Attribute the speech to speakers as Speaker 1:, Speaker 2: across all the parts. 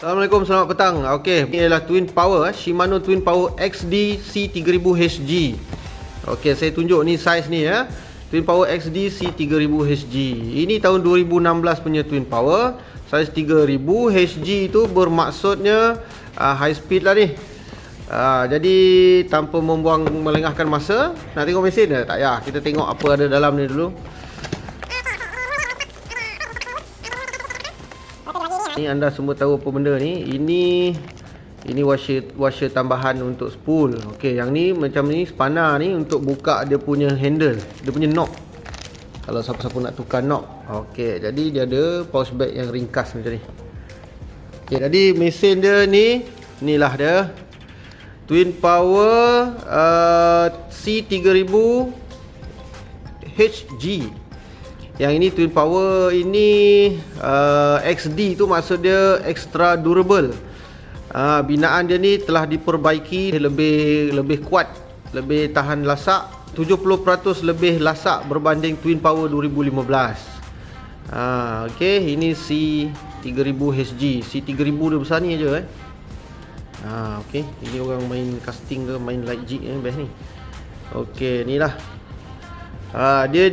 Speaker 1: Assalamualaikum, selamat petang. Okey, ini adalah Twin Power Shimano Twin Power XD C3000HG. Okey, saya tunjuk ni saiz ni ya. Twin Power XD C3000HG. Ini tahun 2016 punya Twin Power. Saiz 3000 HG itu bermaksudnya high speed lah ni. Jadi tanpa melengahkan masa, nak tengok mesin dah? Tak payah, kita tengok apa ada dalam ni dulu. Ni anda semua tahu apa benda ni. Ini washer tambahan untuk spool. Okey, yang ni macam ni spanner ni untuk buka dia punya handle, dia punya knob. Kalau siapa-siapa nak tukar knob. Okey, jadi dia ada pouch bag yang ringkas macam ni. Okey, jadi mesin dia ni, inilah dia. Twin Power C3000 HG. Yang ini Twin Power ini XD tu maksud dia extra durable. Binaan dia ni telah diperbaiki, lebih kuat, lebih tahan lasak, 70% lebih lasak berbanding Twin Power 2015. Okey, ini C3000 HG. C3000 dia besar ni aja okey, ini orang main casting ke main light jig best ni. Okey, inilah. Dia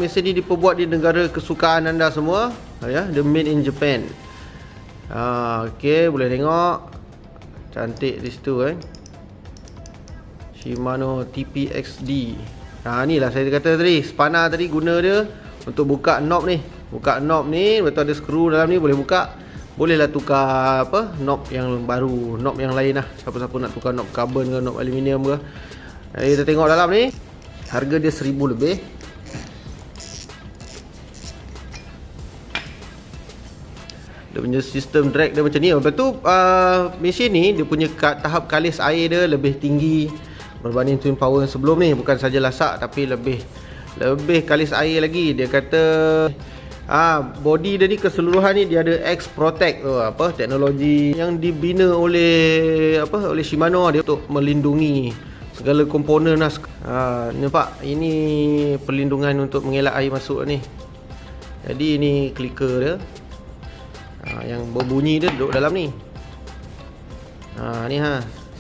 Speaker 1: mesin ni diperbuat di negara kesukaan anda semua ya, the made in Japan. Okey, boleh tengok cantik di situ Shimano TPXD. Inilah saya kata tadi, spanner tadi guna dia untuk buka knob ni. Buka knob ni, betul ada skru dalam ni, boleh buka. Bolehlah tukar knob yang baru, knob yang lain lah. Siapa-siapa nak tukar knob carbon ke knob aluminium ke. Kita tengok dalam ni. Harga dia 1000 lebih. Dia punya sistem drag dia macam ni. Lepas tu mesin ni dia punya tahap kalis air dia lebih tinggi berbanding Twin Power yang sebelum ni. Bukan saja lasak tapi lebih kalis air lagi. Dia kata body dia ni keseluruhan ni dia ada X Protect tu, teknologi yang dibina oleh Shimano dia untuk melindungi segala komponen lah. Nampak? Ini perlindungan untuk mengelak air masuk ni. Jadi ini clicker dia. Yang berbunyi dia duduk dalam ni. Ni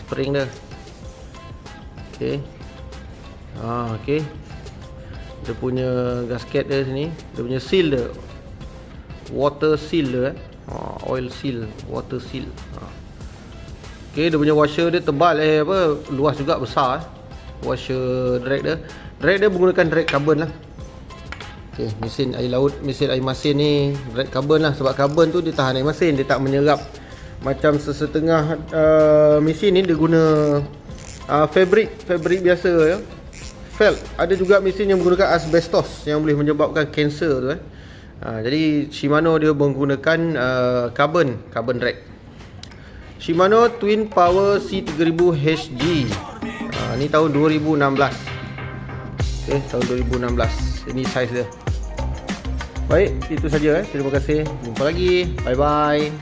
Speaker 1: spring dia. Okey. Okey. Dia punya gasket dia sini. Dia punya seal dia. Water seal dia. Oil seal, water seal. Okay, dia punya washer dia tebal luas juga, besar washer drag dia. Drag dia menggunakan drag carbon lah. Okay, mesin air laut, mesin air masin ni drag carbon lah. Sebab carbon tu dia tahan air masin, dia tak menyerap macam sesetengah mesin ni dia guna fabric biasa ya. Felt. Ada juga mesin yang menggunakan asbestos yang boleh menyebabkan kanser tu jadi Shimano dia menggunakan carbon drag. Shimano Twin Power C3000 HG. Ni tahun 2016. Okey, tahun 2016. Ini saiz dia. Baik, itu saja Terima kasih. Jumpa lagi. Bye bye.